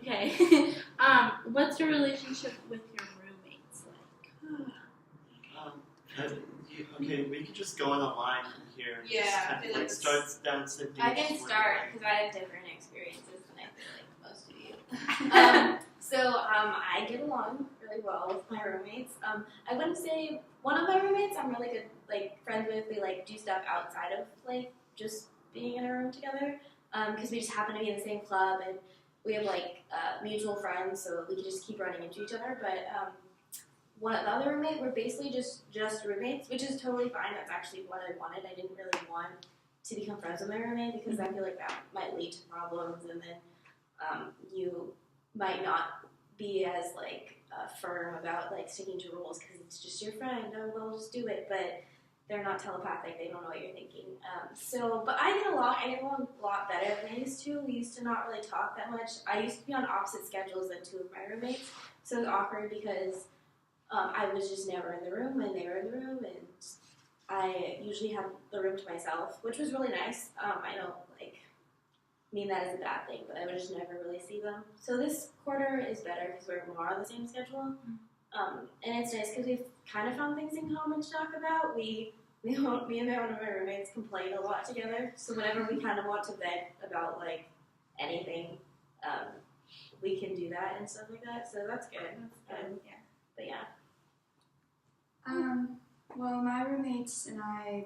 Okay. What's your relationship with your roommates like? Okay, we could just go on the line from here. Yeah, Just I kind feel of like starts down Cindy. I can start because I have different experiences than I feel like most of you. I get along really well with my roommates. I wouldn't say one of my roommates I'm really good friends with. We do stuff outside of just being in a room together because we just happen to be in the same club and we have mutual friends, so we can just keep running into each other. But the other roommate, we're basically just roommates, which is totally fine. That's actually what I wanted. I didn't really want to become friends with my roommate because I feel like that might lead to problems, and then you might not be as firm about sticking to rules because it's just your friend. Oh, well, just do it. But they're not telepathic. They don't know what you're thinking. But I get along a lot better than I used to. We used to not really talk that much. I used to be on opposite schedules than two of my roommates, so it was awkward because I was just never in the room, and they were in the room, and I usually had the room to myself, which was really nice. I don't mean that as a bad thing, but I would just never really see them. So this quarter is better because we're more on the same schedule, and it's nice because we've kind of found things in common to talk about. Me and one of my roommates complain a lot together, so whenever we kind of want to vent about anything, we can do that and stuff like that. So that's good. Yeah. But yeah. Well, my roommates and I,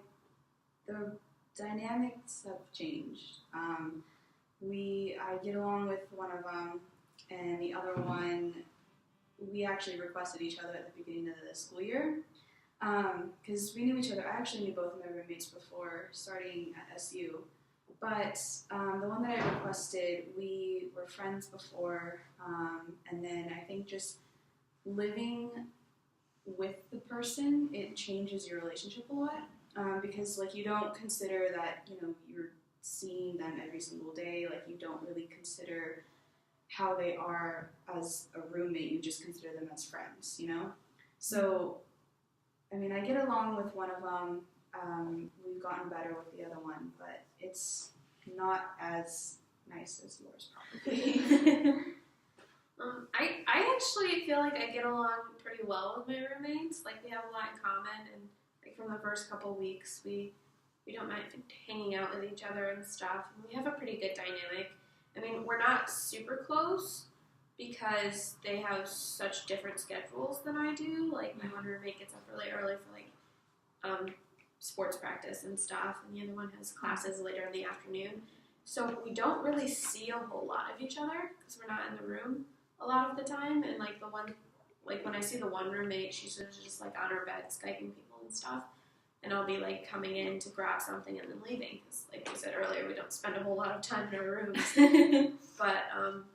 the dynamics have changed. I get along with one of them, and the other one, we actually requested each other at the beginning of the school year, because we knew each other. I actually knew both of my roommates before starting at SU, but the one that I requested, we were friends before, and then I think just living with the person, it changes your relationship a lot, because you don't consider that you're seeing them every single day. You don't really consider how they are as a roommate. You just consider them as friends, So, I mean, I get along with one of them. We've gotten better with the other one, but it's not as nice as yours, probably. I actually feel like I get along pretty well with my roommates. We have a lot in common, and from the first couple weeks, we don't mind hanging out with each other and stuff. And we have a pretty good dynamic. I mean, we're not super close because they have such different schedules than I do. My one roommate gets up really early for sports practice and stuff, and the other one has classes later in the afternoon. So we don't really see a whole lot of each other because we're not in the room a lot of the time. And the one, when I see the one roommate, she's just on her bed Skyping people and stuff. And I'll be coming in to grab something and then leaving because, like we said earlier, we don't spend a whole lot of time in our rooms. But I don't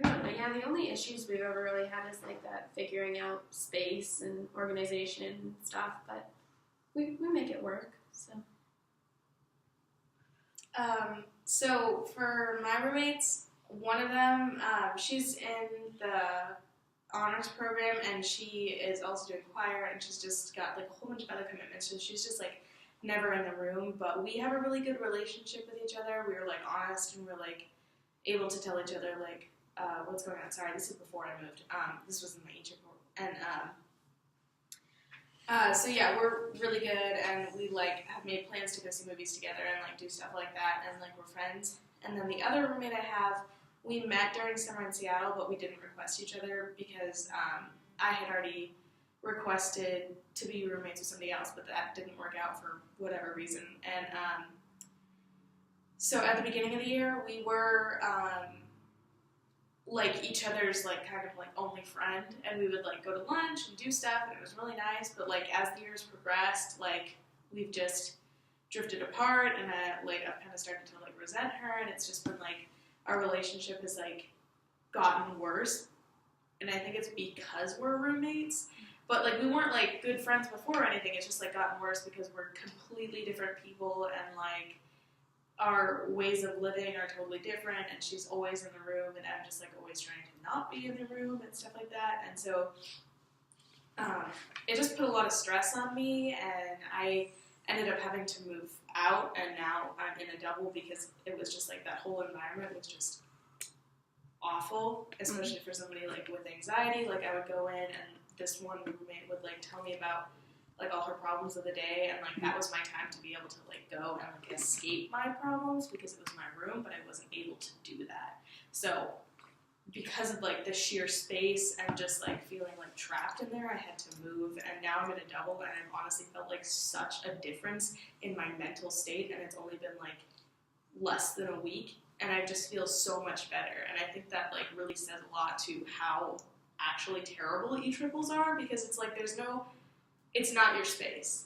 know. Yeah, the only issues we've ever really had is that figuring out space and organization and stuff. But we make it work. So for my roommates, one of them, she's in the honors program, and she is also doing choir, and she's just got a whole bunch of other commitments, so she's just never in the room. But we have a really good relationship with each other. We were honest, and we're able to tell each other what's going on. Sorry, this is before I moved. This was in my Egypt, and so yeah, we're really good, and we have made plans to go see movies together and do stuff like that, and we're friends. And then the other roommate I have, we met during summer in Seattle, but we didn't request each other because I had already requested to be roommates with somebody else, but that didn't work out for whatever reason. And so at the beginning of the year, we were each other's kind of only friend, and we would go to lunch and do stuff, and it was really nice. But as the years progressed, we've just drifted apart, and I've kind of started to resent her, and it's just been our relationship has gotten worse, and I think it's because we're roommates. But we weren't good friends before or anything. It's just gotten worse because we're completely different people, and our ways of living are totally different. And she's always in the room, and I'm just always trying to not be in the room and stuff like that. And so it just put a lot of stress on me, and I ended up having to move out, and now I'm in a double because it was just that whole environment was just awful. awful, especially for somebody like with anxiety. Like I would go in and this one roommate would like tell me about like all her problems of the day, and like that was my time to be able to like go and like escape my problems because it was my room, but I wasn't able to do that. So because of like the sheer space and just like feeling like trapped in there, I had to move, and now I'm in a double, and I've honestly felt like such a difference in my mental state, and it's only been like less than a week, and I just feel so much better. And I think that like really says a lot to how actually terrible e-triples are, because it's like it's not your space.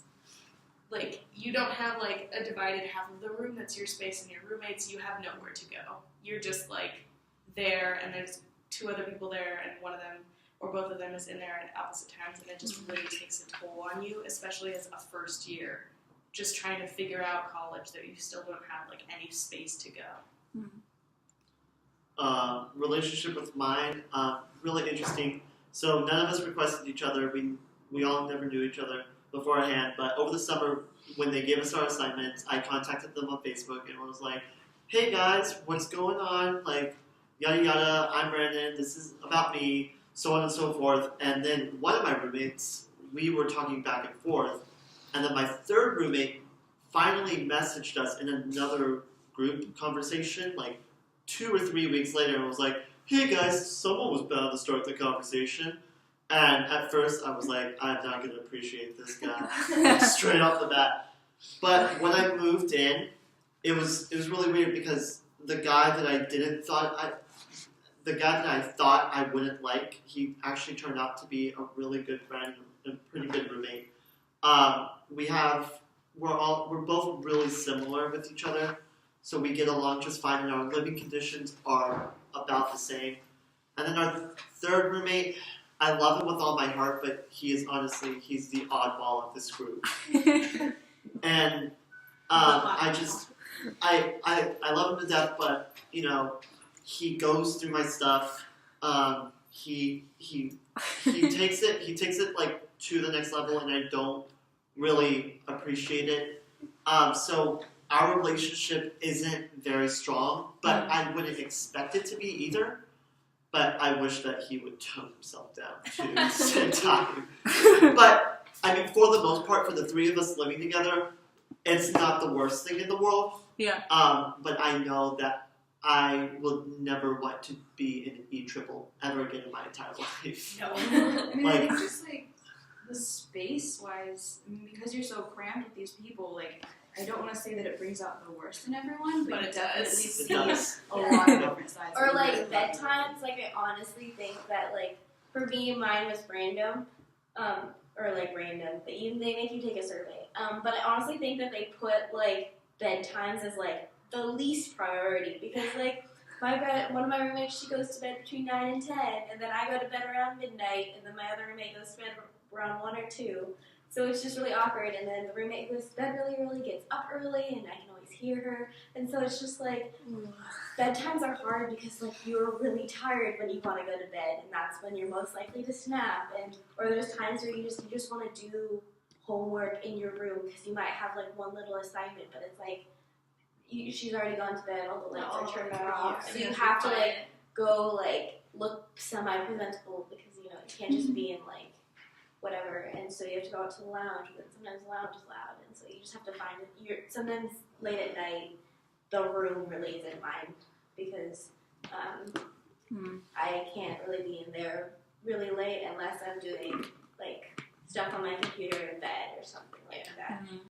Like you don't have like a divided half of the room that's your space and your roommates. You have nowhere to go. You're just like there, and there's two other people there, and one of them or both of them is in there at opposite times, and it just really takes a toll on you, especially as a first year, just trying to figure out college that you still don't have like any space to go. Relationship with mine, really interesting. So none of us requested each other. We all never knew each other beforehand, but over the summer when they gave us our assignments, I contacted them on Facebook and was like, hey guys, what's going on? Like, yada yada, I'm Brandon, this is about me, so on and so forth. And then one of my roommates, we were talking back and forth, and then my third roommate finally messaged us in another group conversation, like 2 or 3 weeks later, and was like, hey guys, someone was bound to start the conversation. And at first I was like, I'm not going to appreciate this guy, like, straight off the bat. But when I moved in, it was really weird because the guy that I thought I wouldn't like, he actually turned out to be a really good friend, a pretty good roommate. We're both really similar with each other, so we get along just fine, and our living conditions are about the same. And then our third roommate, I love him with all my heart, but he's the oddball of this group. And I love him to death, but you know, he goes through my stuff. He takes it like to the next level, and I don't really appreciate it. So our relationship isn't very strong, but I wouldn't expect it to be either. But I wish that he would tone himself down too at the same time. But I mean, for the most part, for the three of us living together, it's not the worst thing in the world. Yeah. But I know that I will never want to be in an E-triple ever again in my entire life. No. I mean, I Like- think just like the space-wise, I mean, because you're so crammed with these people, like I don't want to say that it brings out the worst in everyone, but But it it definitely does. sees It does. a lot of different sides. Or of like it. bedtimes, like I honestly think that like for me mine was random, or like random, but even they make you take a survey. But I honestly think that they put like bedtimes as like the least priority, because like one of my roommates, she goes to bed between 9 and 10, and then I go to bed around midnight, and then my other roommate goes to bed around 1 or 2. So it's just really awkward, and then the roommate who goes to bed really early gets up early, and I can always hear her, and so it's just like, bedtimes are hard because like you're really tired when you want to go to bed, and that's when you're most likely to snap, or there's times where you just want to do homework in your room because you might have like one little assignment, but it's like she's already gone to bed, all the lights are turned off, so you have to like go like look semi-presentable because you know you can't just be in like whatever, and so you have to go out to the lounge, but sometimes the lounge is loud, and so you just have to find it. Sometimes late at night, the room really isn't mine because I can't really be in there really late unless I'm doing like stuff on my computer in bed or something like that.